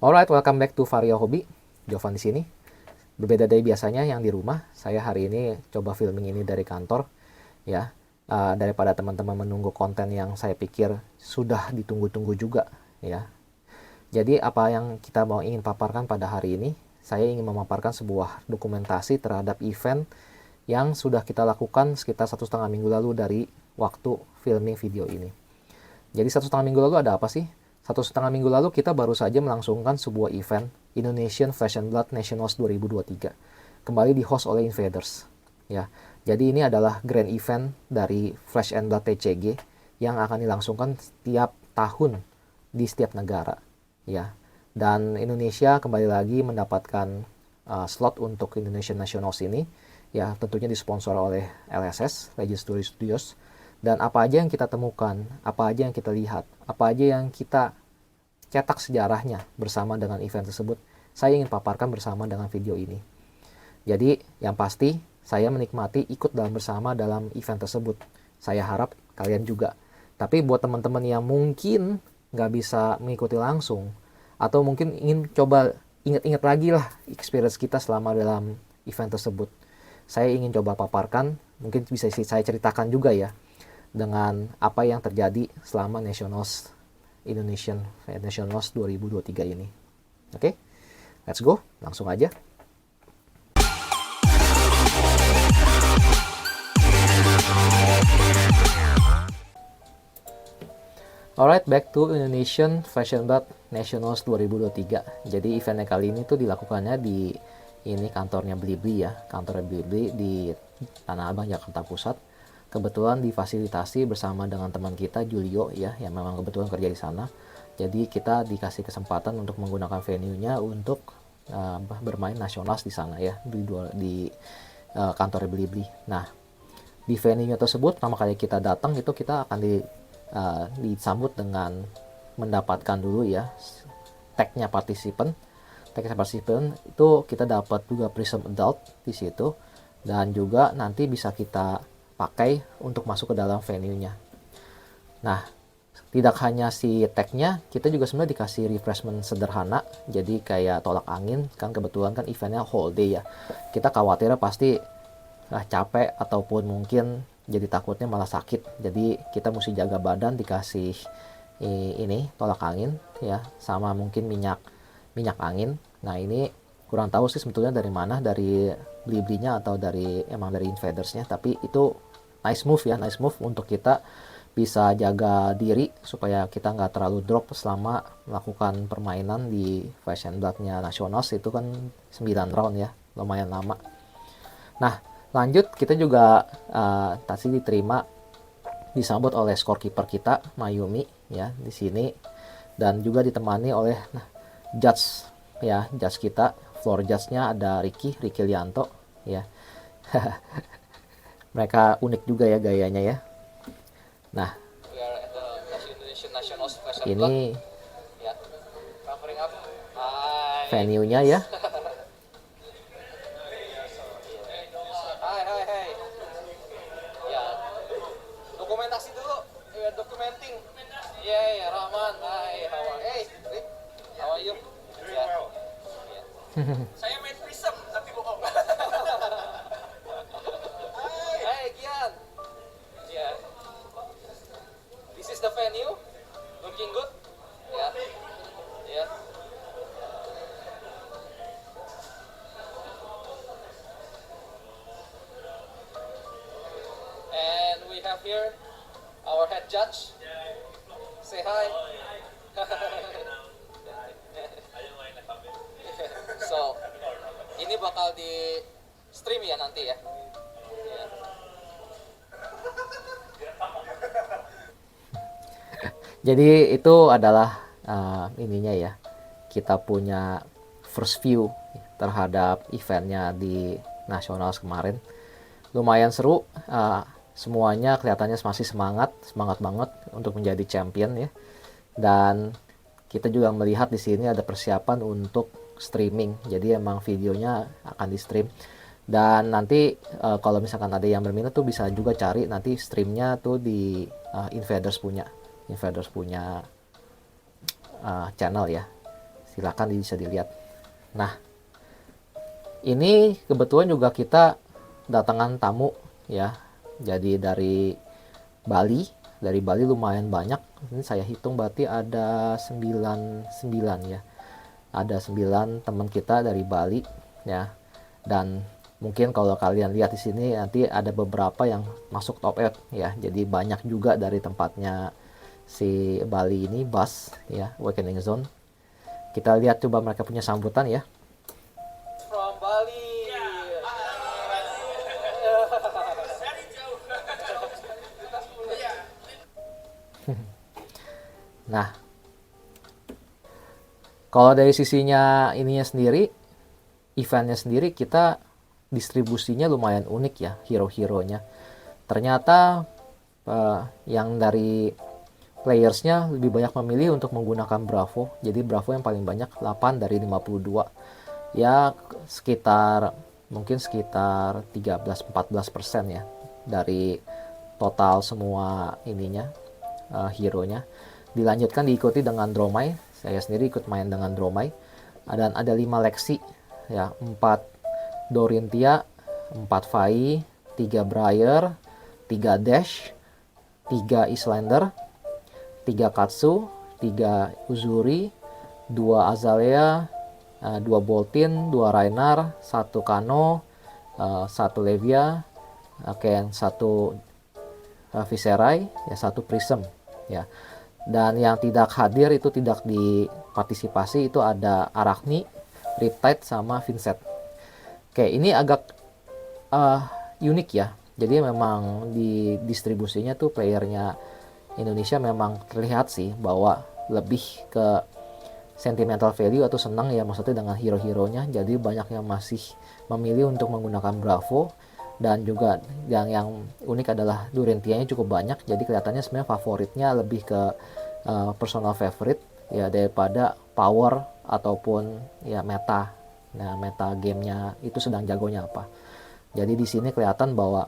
Alright, welcome back to Vario Hobby. Jovan di sini. Berbeda dari biasanya yang di rumah, saya hari ini coba filming ini dari kantor, ya. Daripada teman-teman menunggu konten yang saya pikir sudah ditunggu-tunggu juga, ya. Jadi apa yang kita mau ingin paparkan pada hari ini, saya ingin memaparkan sebuah dokumentasi terhadap event yang sudah kita lakukan sekitar 1,5 minggu lalu dari waktu filming video ini. Jadi 1,5 minggu lalu ada apa sih? 1,5 minggu lalu kita baru saja melangsungkan sebuah event Indonesian Flash and Blood Nationals 2023. Kembali di host oleh Invaders. Ya, jadi ini adalah grand event dari Flash and Blood TCG yang akan dilangsungkan setiap tahun di setiap negara. Ya, dan Indonesia kembali lagi mendapatkan slot untuk Indonesian Nationals ini. Ya, tentunya disponsor oleh LSS, Legend Story Studios. Dan apa aja yang kita temukan, apa aja yang kita lihat, apa aja yang kita cetak sejarahnya bersama dengan event tersebut, saya ingin paparkan bersama dengan video ini. Jadi yang pasti saya menikmati ikut bersama dalam event tersebut. Saya harap kalian juga. Tapi buat teman-teman yang mungkin nggak bisa mengikuti langsung, atau mungkin ingin coba ingat-ingat lagi lah experience kita selama dalam event tersebut, saya ingin coba paparkan, mungkin bisa saya ceritakan juga ya, dengan apa yang terjadi selama Nationals Indonesian Nationals 2023 ini. Oke, let's go, langsung aja. Alright, back to Indonesian Flash and Blood Nationals 2023. Jadi eventnya kali ini tuh dilakukannya di ini kantornya Blibli ya, kantornya Blibli di Tanah Abang, Jakarta Pusat. Kebetulan difasilitasi bersama dengan teman kita Julio ya, yang memang kebetulan kerja di sana. Jadi kita dikasih kesempatan untuk menggunakan venue-nya untuk bermain nasionalis di sana ya, di kantor Blibli. Nah, di venue-nya tersebut pertama kali kita datang itu kita akan disambut dengan mendapatkan dulu ya tag-nya partisipan. Tag-nya partisipan itu kita dapat juga Prism Adult di situ, dan juga nanti bisa kita pakai untuk masuk ke dalam venue-nya. Nah, tidak hanya si tag-nya, kita juga sebenarnya dikasih refreshment sederhana. Jadi kayak tolak angin, kan kebetulan kan eventnya whole day ya. Kita khawatirnya pasti capek ataupun mungkin jadi takutnya malah sakit. Jadi kita mesti jaga badan, dikasih ini tolak angin ya, sama mungkin minyak angin. Nah, ini kurang tahu sih sebetulnya dari mana, dari beli-belinya atau dari Invaders-nya, tapi itu nice move untuk kita bisa jaga diri supaya kita nggak terlalu drop selama melakukan permainan di Flash and Blood-nya Nationals. Itu kan 9 round ya, lumayan lama. Nah, lanjut kita juga tadi disambut oleh scorekeeper kita Mayumi ya di sini, dan juga ditemani oleh judge kita. Floor judge-nya ada Ricky Lianto ya. Mereka unik juga ya gayanya ya. Nah, ini venue-nya ya. Dokumentasi dulu, documenting. Yeah, Rahman. Hi, how are you? Saya main Prism tapi bohong. Hai Gian. Yeah. This is the venue. Looking good. Yeah. Yeah. And we have here our head judge. Say hi. So, ini bakal di stream ya nanti ya. Yeah. Jadi itu adalah ininya ya. Kita punya first view terhadap eventnya di Nationals kemarin. Lumayan seru. Semuanya kelihatannya masih semangat banget untuk menjadi champion ya. Dan kita juga melihat di sini ada persiapan untuk streaming. Jadi emang videonya akan di stream. Dan nanti kalau misalkan ada yang berminat tuh bisa juga cari nanti streamnya tuh di Invaders punya channel ya. silakan bisa dilihat. Nah, ini kebetulan juga kita datangan tamu ya. Jadi dari Bali lumayan banyak. Ini saya hitung berarti ada 9 ya. Ada 9 teman kita dari Bali ya. Dan mungkin kalau kalian lihat di sini nanti ada beberapa yang masuk top 8 ya. Jadi banyak juga dari tempatnya si Bali ini, Bus ya, Awakening Zone. Kita lihat coba mereka punya sambutan ya. From Bali. Nah, kalau dari sisinya ininya sendiri, eventnya sendiri, kita distribusinya lumayan unik ya, hero-heronya. Ternyata yang dari playersnya lebih banyak memilih untuk menggunakan Bravo. Jadi Bravo yang paling banyak, 8 dari 52. Ya mungkin sekitar 13-14% ya dari total semua ininya, hero-nya. Dilanjutkan diikuti dengan Dromai. Saya sendiri ikut main dengan Dromai. Dan ada 5 Lexi ya, 4 Dorintia, 4 Fai, 3 Briar, 3 Dash, 3 Islander, 3 Katsu, 3 Uzuri, 2 Azalea, 2 Boltin, 2 Rainar, 1 Kano, 1 Levia, oke, 1 Viserai, ya 1 Prism ya. Dan yang tidak hadir itu tidak dipartisipasi itu ada Arachni, Riptide sama Vincent. Oke, ini agak unik ya. Jadi memang di distribusinya tuh playernya Indonesia memang terlihat sih bahwa lebih ke sentimental value atau senang ya, maksudnya dengan hero-heronya. Jadi banyak yang masih memilih untuk menggunakan Bravo. Dan juga yang unik adalah Dorintianya cukup banyak, jadi kelihatannya sebenarnya favoritnya lebih ke personal favorite ya daripada power ataupun ya meta. Nah, meta gamenya itu sedang jagonya apa. Jadi di sini kelihatan bahwa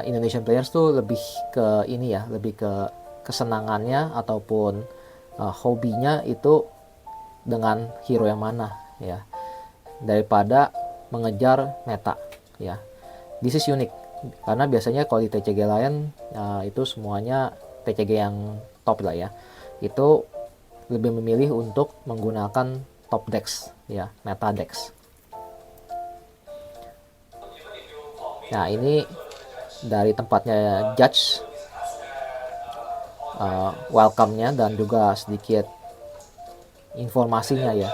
Indonesian players tuh lebih ke ini ya, lebih ke kesenangannya ataupun hobinya itu dengan hero yang mana ya, daripada mengejar meta ya. This is unique karena biasanya kalau di TCG lain itu semuanya TCG yang top lah ya, itu lebih memilih untuk menggunakan top decks ya, meta decks. Nah, ini dari tempatnya judge, welcome-nya dan juga sedikit informasinya ya.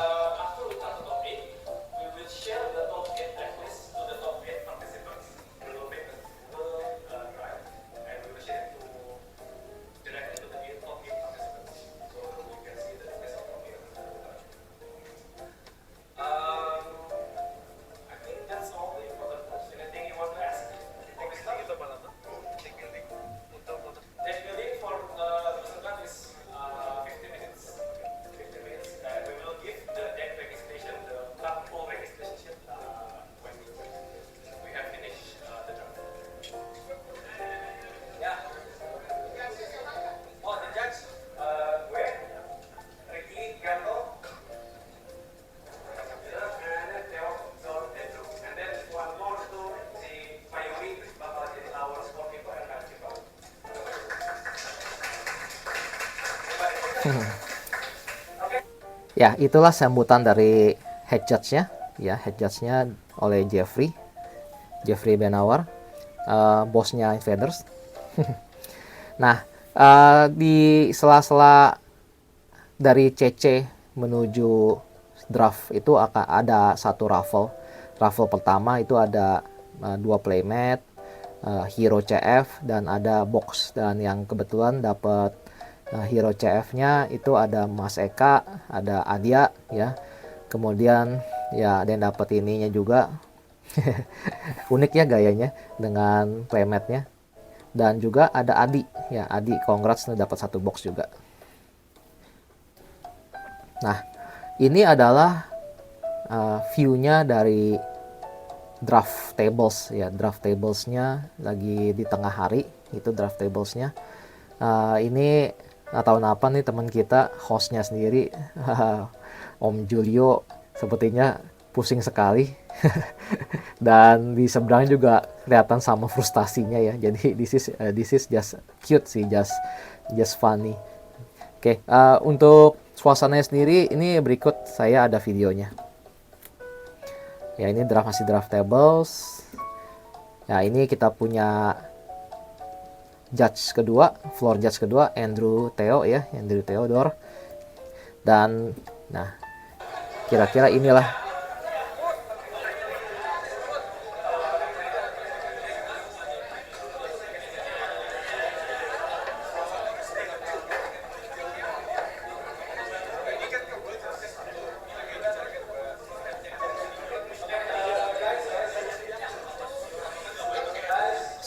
Ya, itulah sambutan dari head judge-nya ya, head judge-nya oleh Jeffrey Benawar, bosnya Invaders. Nah, di sela-sela dari CC menuju draft itu akan ada satu raffle. Raffle pertama itu ada 2 playmat, hero CF dan ada box. Dan yang kebetulan dapat hero CF-nya itu ada Mas Eka, ada Adia ya. Kemudian ya ada yang dapat ininya juga. Unik ya gayanya dengan playmatnya. Dan juga ada Adi ya, Adi congrats dapat 1 box juga. Nah, ini adalah view-nya dari draft tables ya. Draft tables-nya lagi di tengah hari, itu draft tables-nya. Ini tahun apa nih teman kita, hostnya sendiri, Om Julio, sepertinya pusing sekali. Dan di seberang juga kelihatan sama frustasinya ya. Jadi this is just cute sih, just funny. Oke, untuk suasananya sendiri ini berikut saya ada videonya. Ya ini masih draft tables. Ya ini kita punya floor judge kedua, Andrew Theodore. Dan nah, kira-kira inilah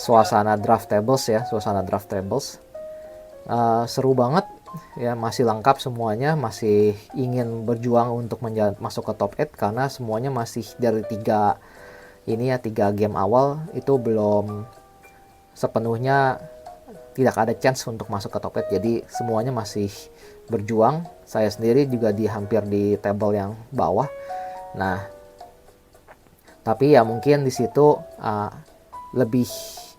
suasana draft tables. Seru banget ya, masih lengkap semuanya, masih ingin berjuang untuk masuk ke top 8 karena semuanya masih dari tiga game awal itu belum sepenuhnya, tidak ada chance untuk masuk ke top 8. Jadi semuanya masih berjuang. Saya sendiri juga hampir di table yang bawah. Nah, tapi ya mungkin di situ lebih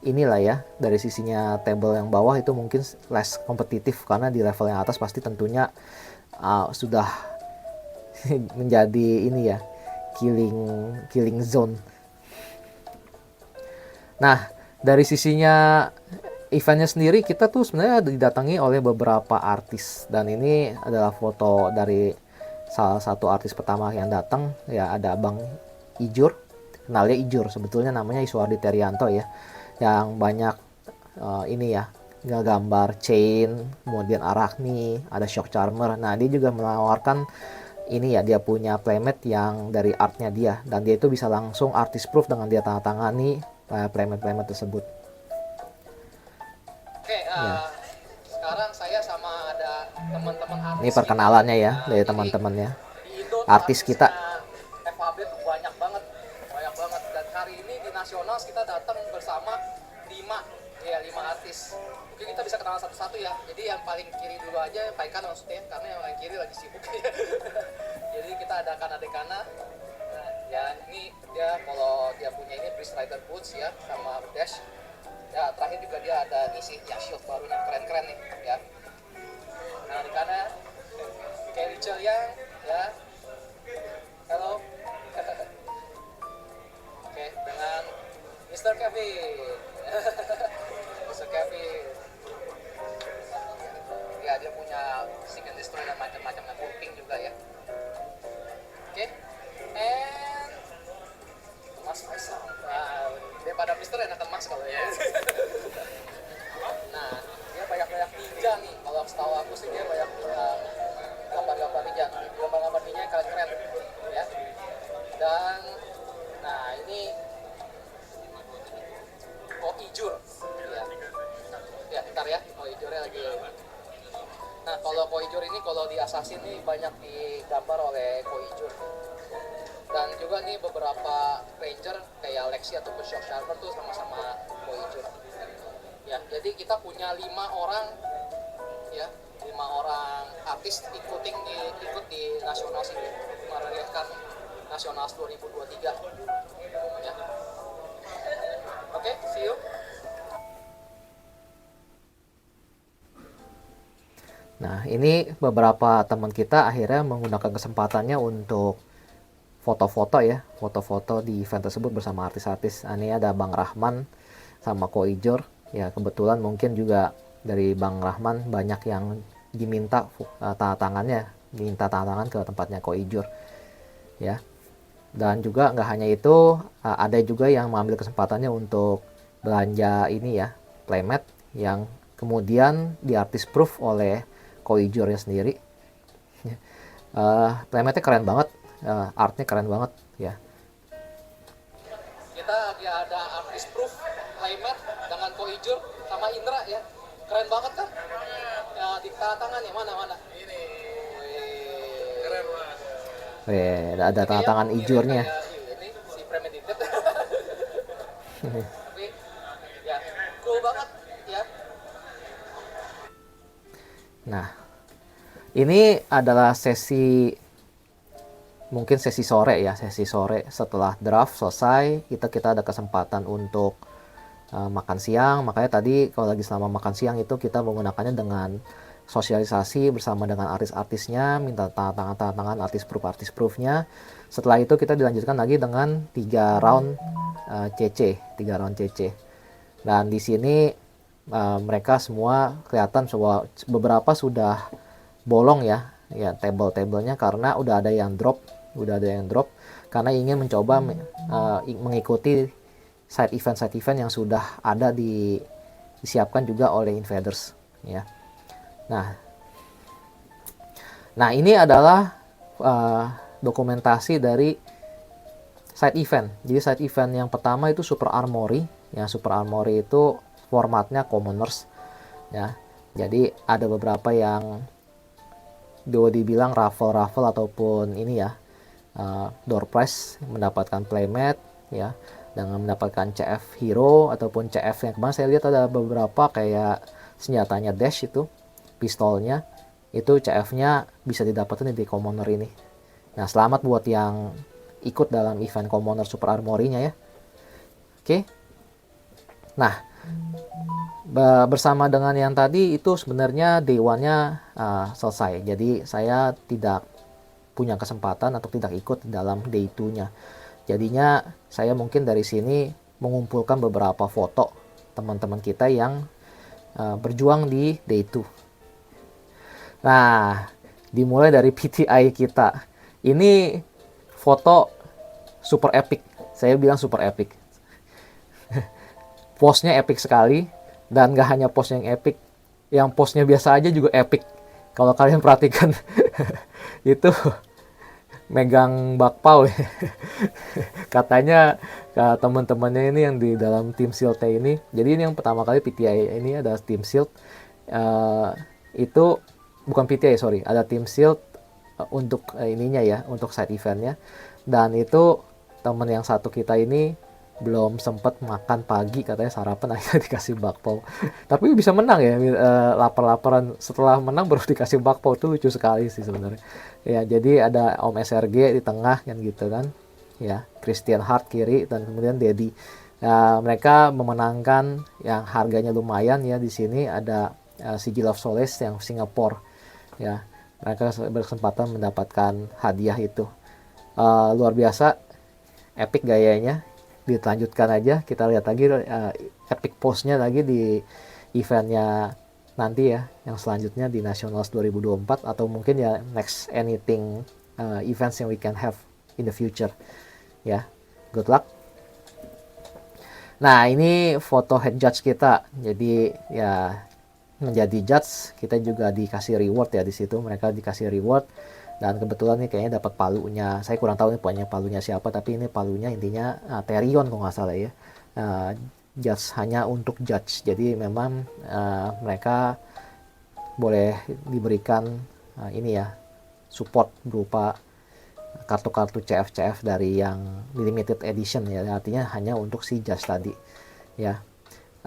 inilah ya, dari sisinya table yang bawah itu mungkin less kompetitif karena di level yang atas pasti tentunya sudah menjadi ini ya, killing zone. Nah, dari sisinya eventnya sendiri kita tuh sebenarnya didatangi oleh beberapa artis, dan ini adalah foto dari salah satu artis pertama yang datang ya, ada Bang Ijur, kenalnya Ijur, sebetulnya namanya Iswardi Terianto ya, yang banyak ini ya, gambar chain, kemudian Arachne, ada Shock Charmer. Nah, dia juga menawarkan ini ya, dia punya playmat yang dari artnya dia, dan dia itu bisa langsung artist proof dengan dia tanda tangani playmat tersebut. Oke, sekarang saya sama ada teman-teman artis. Ini perkenalannya ya, dari Jadi, teman-temannya di Indo artis kita. FAB tuh banyak banget. Dan hari ini di Nasional kita datang bersama 5 artis. Mungkin kita bisa kenalan satu-satu ya. Jadi yang paling kiri dulu aja, yang paling kanan maksudnya, karena yang paling kiri lagi sibuk. Jadi kita adakan adekana. Nah, ya ini dia, kalau dia punya ini Breeze Rider Boots ya, sama Dash. Ya terakhir juga dia ada ini sih, ya shield baru nih, keren-keren nih ya. Nah di kanan Kelly Yang ya, halo. Oke, dengan Mr. Kevin. Mr. Kevin ya, dia punya Seek and Destroy dan macam-macam, Pink juga ya. Oke, and Mas Faisal. Nah, daripada Mister enakan Mas kalau ya. Nah, dia banyak ninja nih. Kalau setahu aku sih dia banyak gambar-gambar ninja. Gambar-gambar ninja yang keren-keren ya. Dan nah ini Koijur ya. Ya, bentar ya. Koijurnya lagi. Nah, kalau Koijur ini kalau di Assassin nih banyak digambar oleh Koijur. Dan juga nih beberapa ranger kayak Lexi atau Shock Charmer tuh sama-sama Koijur. Ya, jadi kita punya 5 orang ya, 5 orang artis ikut di Nasional sini merayakan Nasional 2023 ya. Oke, see you. Nah, ini beberapa teman kita akhirnya menggunakan kesempatannya untuk foto-foto di event tersebut bersama artis-artis. Ini ada Bang Rahman sama Ko Ijor ya, kebetulan mungkin juga dari Bang Rahman banyak yang diminta tanda tangan ke tempatnya Ko Ijor ya. Dan juga nggak hanya itu, ada juga yang mengambil kesempatannya untuk belanja ini ya, playmat yang kemudian di artist proof oleh Ko Ijornya sendiri. Playmatnya keren banget. Artnya keren banget ya. Kita lagi ada artist proof playmat dengan Koijur sama Indra ya, keren banget kan ya, di tanda tangan ya, mana ini keren banget. Ada tanda tangan Ijurnya. Ini si Premedited. Tapi ya cool banget ya. Nah, ini adalah mungkin sesi sore ya, sesi sore setelah draft selesai, kita ada kesempatan untuk makan siang. Makanya tadi kalau lagi selama makan siang itu kita menggunakannya dengan sosialisasi bersama dengan artis-artisnya, minta tanda tangan artis proofnya. Setelah itu kita dilanjutkan lagi dengan 3 round CC, 3 round CC. Dan di sini mereka semua kelihatan beberapa sudah bolong ya table-tablenya, karena udah ada yang drop karena ingin mencoba mengikuti side event yang sudah ada disiapkan juga oleh invaders ya. Nah ini adalah dokumentasi dari side event. Jadi side event yang pertama itu Super Armory. Yang Super Armory itu formatnya commoners ya. Jadi ada beberapa yang dibilang raffle ataupun ini ya, door prize, mendapatkan playmat ya, dengan mendapatkan CF hero ataupun CF yang kemarin saya lihat ada beberapa kayak senjatanya dash itu, pistolnya itu CF-nya bisa didapatkan di commoner ini. Nah selamat buat yang ikut dalam event commoner Super Armory-nya ya. Oke. Nah bersama dengan yang tadi itu sebenarnya day one-nya selesai. Jadi saya tidak punya kesempatan atau tidak ikut dalam day 2-nya. Jadinya saya mungkin dari sini mengumpulkan beberapa foto teman-teman kita yang berjuang di day 2. Nah, dimulai dari PTI kita. Ini foto super epic. Saya bilang super epic. Pose-nya epic sekali. Dan gak hanya pose yang epic, yang pose-nya biasa aja juga epic. Kalau kalian perhatikan, itu megang bakpao. Katanya teman-temannya ini yang di dalam tim SEAL T ini. Jadi ini yang pertama kali PTI ini ada tim SEAL. Itu bukan PTI, sorry. Ada tim SEAL untuk ininya ya, untuk side eventnya. Dan itu teman yang satu kita ini belum sempat makan pagi, katanya sarapan akhirnya dikasih bakpao. Tapi bisa menang ya, lapar-laparan setelah menang baru dikasih bakpao, itu lucu sekali sih sebenarnya. Ya, jadi ada Om SRG di tengah kan gitu kan. Ya, Christian Hart kiri dan kemudian Dedi. Mereka memenangkan yang harganya lumayan ya, di sini ada Sigil of Solace yang Singapura. Ya, mereka berkesempatan mendapatkan hadiah itu. Luar biasa epic gayanya. Dilanjutkan aja, kita lihat lagi epic pose-nya lagi di eventnya nanti ya, yang selanjutnya di Nationals 2024 atau mungkin ya next anything events yang we can have in the future ya. Good luck. Nah ini foto head judge kita, jadi ya menjadi judge kita juga dikasih reward ya, di situ mereka dikasih reward. Dan kebetulan nih kayaknya dapat palunya. Saya kurang tahu nih punya palunya siapa, tapi ini palunya intinya Therion kalau nggak salah ya. Judge hanya untuk judge. Jadi memang mereka boleh diberikan ini ya, support berupa kartu-kartu CF dari yang limited edition ya. Artinya hanya untuk si judge tadi ya.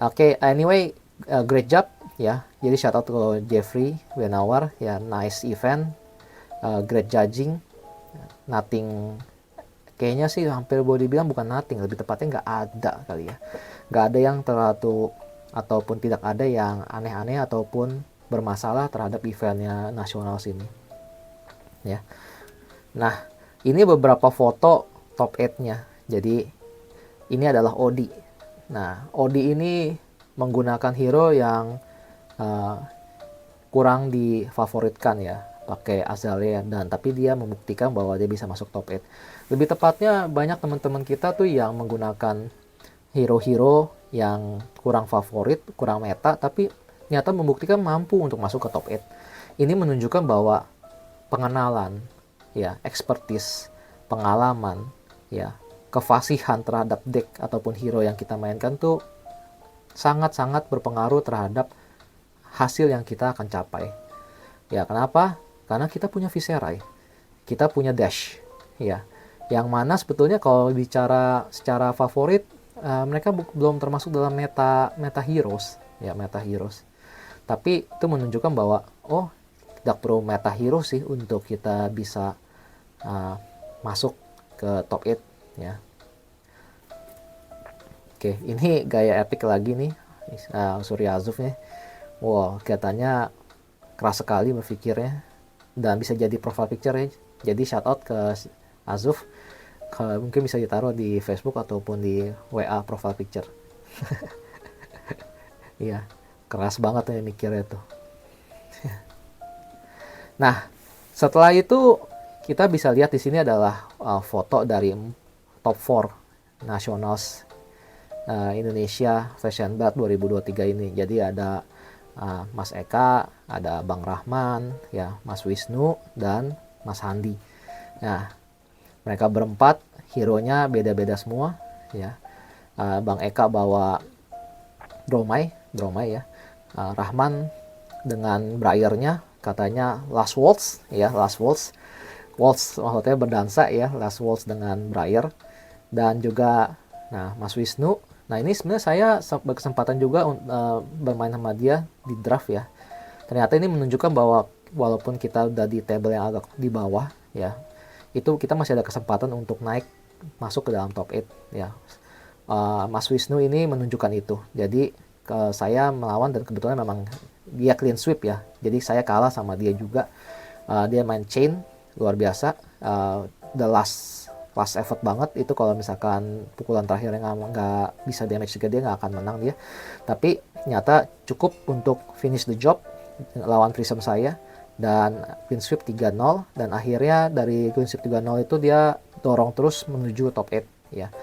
Oke, anyway, great job ya. Jadi shout out to Jeffrey Wenawar ya, nice event. Great judging, nothing, kayaknya sih hampir boleh dibilang bukan nothing, lebih tepatnya nggak ada kali ya, nggak ada yang terlalu ataupun tidak ada yang aneh-aneh ataupun bermasalah terhadap eventnya nasional sini ya. Nah ini beberapa foto top 8-nya. Jadi ini adalah Odi. Nah Odi ini menggunakan hero yang kurang difavoritkan ya, pakai Azalea, dan tapi dia membuktikan bahwa dia bisa masuk top 8. Lebih tepatnya banyak teman-teman kita tuh yang menggunakan hero-hero yang kurang favorit, kurang meta, tapi ternyata membuktikan mampu untuk masuk ke top 8. Ini menunjukkan bahwa pengenalan ya, expertise, pengalaman ya, kefasihan terhadap deck ataupun hero yang kita mainkan tuh sangat-sangat berpengaruh terhadap hasil yang kita akan capai. Ya, kenapa? Karena kita punya Viserai, kita punya Dash, ya. Yang mana sebetulnya kalau bicara secara favorit, mereka belum termasuk dalam meta heroes, ya, meta heroes. Tapi itu menunjukkan bahwa oh, tidak perlu meta hero sih untuk kita bisa masuk ke top 8 ya. Oke, ini gaya epic lagi nih, Surya Azuf nih. Wow, kelihatannya keras sekali berpikirnya dan bisa jadi profile picture ya. Jadi shout out ke Azuf, mungkin bisa ditaruh di Facebook ataupun di WA profile picture. Iya, keras banget ya mikirnya tuh. Nah, setelah itu kita bisa lihat di sini adalah foto dari top 4 nationals Indonesia Fashion Belt 2023 ini. Jadi ada Mas Eka, ada Bang Rahman, ya, Mas Wisnu dan Mas Handi. Nah, mereka berempat, hero-nya beda-beda semua, ya. Bang Eka bawa Dromai ya. Rahman dengan Briar-nya katanya Last Waltz, ya, Last Waltz. Waltz maksudnya berdansa ya, Last Waltz dengan Briar. Dan juga Mas Wisnu. Nah, ini sebenarnya saya berkesempatan juga bermain sama dia di draft ya. Ternyata ini menunjukkan bahwa walaupun kita udah di table yang agak di bawah ya, itu kita masih ada kesempatan untuk naik masuk ke dalam top 8 ya. Mas Wisnu ini menunjukkan itu. Jadi saya melawan dan kebetulan memang dia clean sweep ya. Jadi saya kalah sama dia juga. Dia main chain luar biasa. The last effort banget itu, kalau misalkan pukulan terakhir yang nggak bisa damage juga dia nggak akan menang dia. Tapi ternyata cukup untuk finish the job lawan Prism saya dan clean sweep 3-0, dan akhirnya dari clean sweep 3-0 itu dia dorong terus menuju top 8 ya.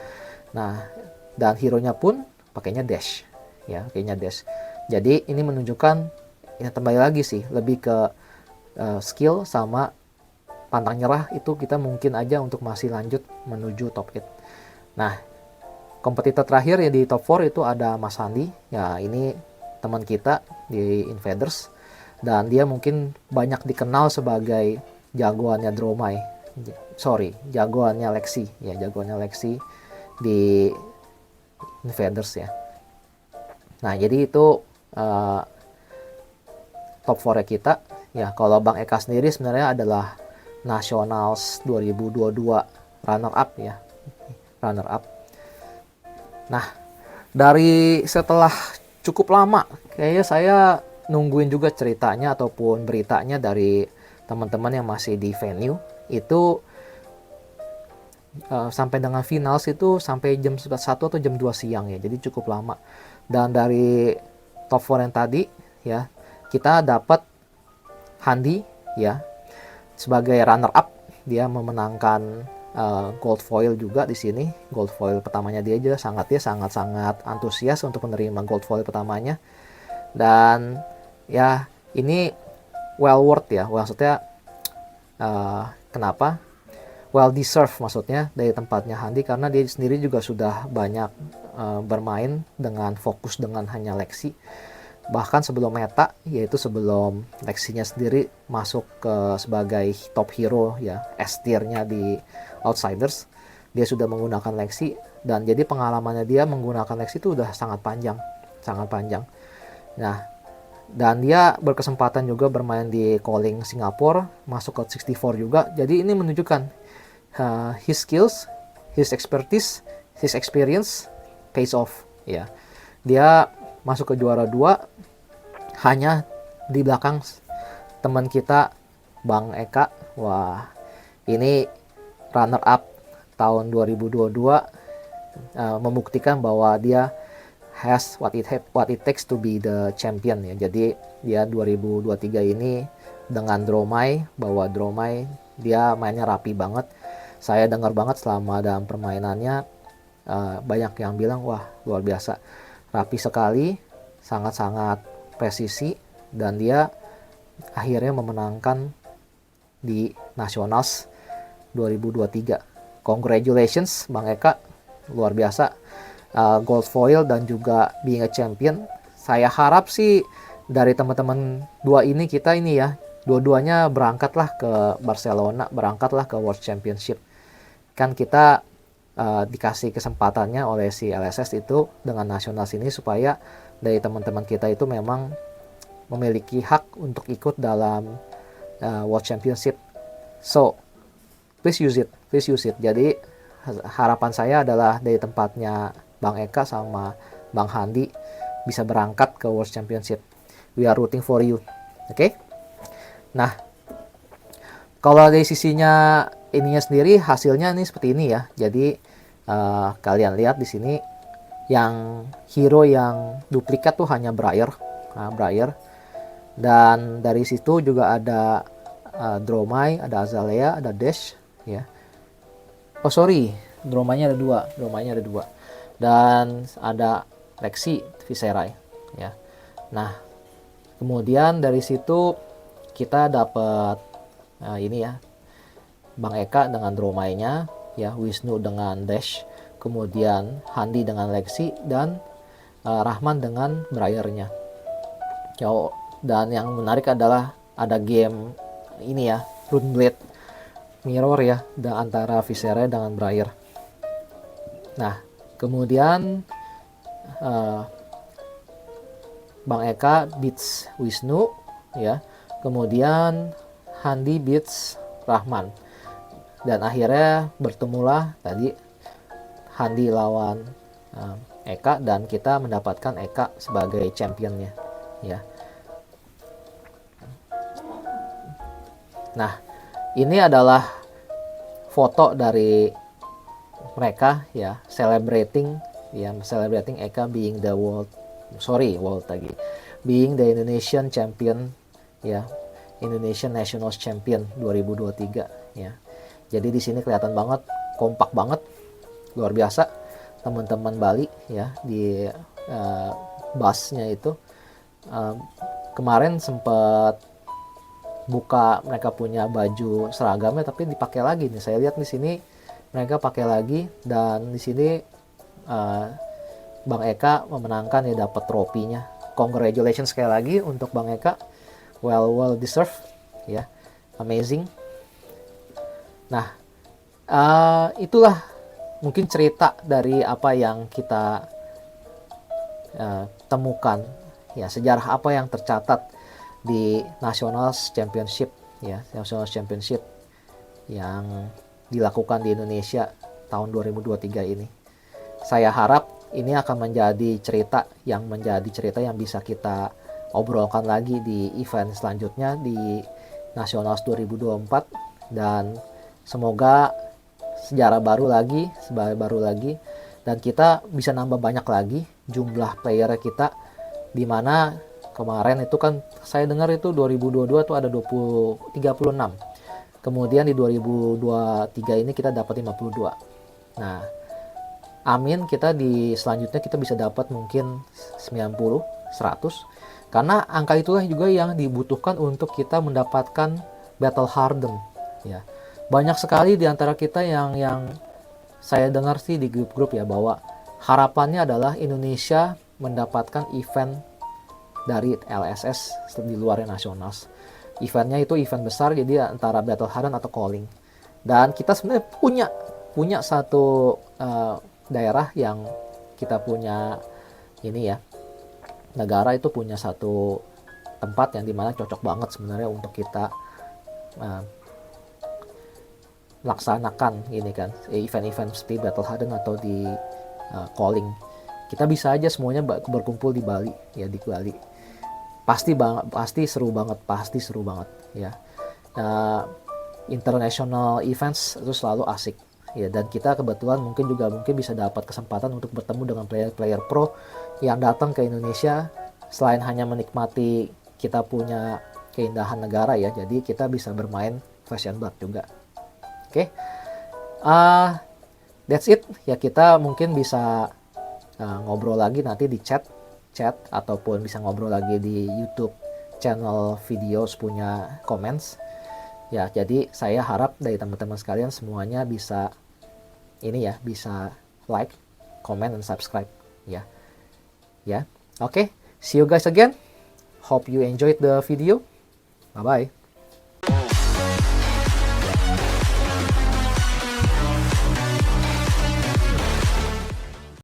Nah, dan hero-nya pun pakainya dash ya, pakainya dash. Jadi ini menunjukkan ya, kembali lagi sih lebih ke skill sama pantang nyerah, itu kita mungkin aja untuk masih lanjut menuju top 8. Nah, kompetitor terakhir ya di top 4 itu ada Mas Handi. Ya, ini teman kita di Invaders. Dan dia mungkin banyak dikenal sebagai jagoannya Dromai. Jagoannya Lexi. Ya, jagoannya Lexi di Invaders ya. Nah, jadi itu top 4 kita. Ya, kalau Bang Eka sendiri sebenarnya adalah Nationals 2022 runner up ya, runner up. Nah, dari setelah cukup lama, kayaknya saya nungguin juga ceritanya ataupun beritanya dari teman-teman yang masih di venue itu, sampai dengan finals itu sampai jam 1 atau jam 2 siang ya, jadi cukup lama. Dan dari top 4 yang tadi ya, kita dapat Handi ya sebagai runner up. Dia memenangkan gold foil juga di sini. Gold foil pertamanya dia aja sangat antusias untuk menerima gold foil pertamanya. Dan ya ini well worth ya, maksudnya kenapa well deserved maksudnya dari tempatnya Handi, karena dia sendiri juga sudah banyak bermain dengan fokus dengan hanya Lexi. Bahkan sebelum meta, yaitu sebelum Lexinya sendiri masuk ke sebagai top hero ya, S tier-nya di Outsiders, dia sudah menggunakan Lexi, dan jadi pengalamannya dia menggunakan Lexi itu udah sangat panjang. Nah, dan dia berkesempatan juga bermain di Calling Singapore, masuk ke 64 juga. Jadi ini menunjukkan his skills, his expertise, his experience pays off ya. Dia masuk ke juara 2 hanya di belakang teman kita Bang Eka. Wah, ini runner up tahun 2022, membuktikan bahwa dia has what it takes to be the champion ya. Jadi dia 2023 ini dengan Dromai, bawa Dromai, dia mainnya rapi banget. Saya dengar banget selama dalam permainannya, banyak yang bilang wah luar biasa, rapi sekali, sangat-sangat presisi, dan dia akhirnya memenangkan di Nationals 2023. Congratulations Bang Eka, luar biasa, gold foil dan juga being a champion. Saya harap sih dari teman-teman dua ini, kita ini ya, dua-duanya berangkatlah ke Barcelona, berangkatlah ke World Championship. Kan kita dikasih kesempatannya oleh si LSS itu dengan Nationals ini, supaya dari teman-teman kita itu memang memiliki hak untuk ikut dalam World Championship. So please use it, please use it. Jadi harapan saya adalah dari tempatnya Bang Eka sama Bang Handi bisa berangkat ke World Championship. We are rooting for you. Oke? Nah, kalau dari sisinya ininya sendiri, hasilnya ini seperti ini ya. Jadi kalian lihat di sini yang hero yang duplikat tuh hanya Briar. Nah, Briar. Dan dari situ juga ada Dromai, ada Azalea, ada Dash ya. Oh sorry, Dromainya ada dua. Dan ada Lexi, Viserai ya. Nah, kemudian dari situ kita dapat ini ya, Bang Eka dengan Dromainya ya, Wisnu dengan Dash, kemudian Handi dengan Lexi, dan Rahman dengan Briarnya. Dan yang menarik adalah ada game ini ya, Runeblade Mirror ya, antara Viserai dengan Briar. Nah, kemudian Bang Eka beats Wisnu ya, kemudian Handi beats Rahman, dan akhirnya bertemulah tadi Handi lawan Eka, dan kita mendapatkan Eka sebagai championnya ya. Nah, ini adalah foto dari mereka ya, celebrating Eka being the being the Indonesian champion ya, Indonesian Nationals Champion 2023 ya. Jadi di sini kelihatan banget, kompak banget, luar biasa teman-teman Bali ya di busnya itu. Kemarin sempat buka mereka punya baju seragamnya, tapi dipakai lagi nih. Saya lihat di sini mereka pakai lagi, dan di sini Bang Eka memenangkan ya, dapat tropinya. Congratulations sekali lagi untuk Bang Eka, well deserved ya, amazing. Nah, itulah mungkin cerita dari apa yang kita temukan ya, sejarah apa yang tercatat di Nationals Championship ya, Nationals Championship yang dilakukan di Indonesia tahun 2023 ini. Saya harap ini akan menjadi cerita yang bisa kita obrolkan lagi di event selanjutnya di Nationals 2024, dan semoga sejarah baru lagi, dan kita bisa nambah banyak lagi jumlah player kita, dimana kemarin itu kan saya dengar itu 2022 tuh ada 36. Kemudian di 2023 ini kita dapat 52. Nah, amin, kita di selanjutnya kita bisa dapat mungkin 90, 100. Karena angka itulah juga yang dibutuhkan untuk kita mendapatkan battle harden ya. Banyak sekali di antara kita yang saya dengar sih di grup-grup ya, bahwa harapannya adalah Indonesia mendapatkan event dari LSS di luar Nationals. Eventnya itu event besar, jadi antara battle harden atau calling. Dan kita sebenarnya punya satu daerah yang kita punya ini ya, negara itu punya satu tempat yang dimana cocok banget sebenarnya untuk kita laksanakan ini kan, event-event seperti battle harden atau di calling. Kita bisa aja semuanya berkumpul di Bali ya, di Bali. Pasti seru banget ya. International events itu selalu asik ya, dan kita kebetulan mungkin bisa dapat kesempatan untuk bertemu dengan player pro yang datang ke Indonesia. Selain hanya menikmati kita punya keindahan negara ya, jadi kita bisa bermain fashion bar juga. Oke. That's it ya, kita mungkin bisa ngobrol lagi nanti di chat ataupun bisa ngobrol lagi di YouTube channel videos punya comments ya. Jadi saya harap dari teman-teman sekalian semuanya bisa bisa like, comment, dan subscribe ya. Oke, see you guys again, hope you enjoyed the video, bye bye.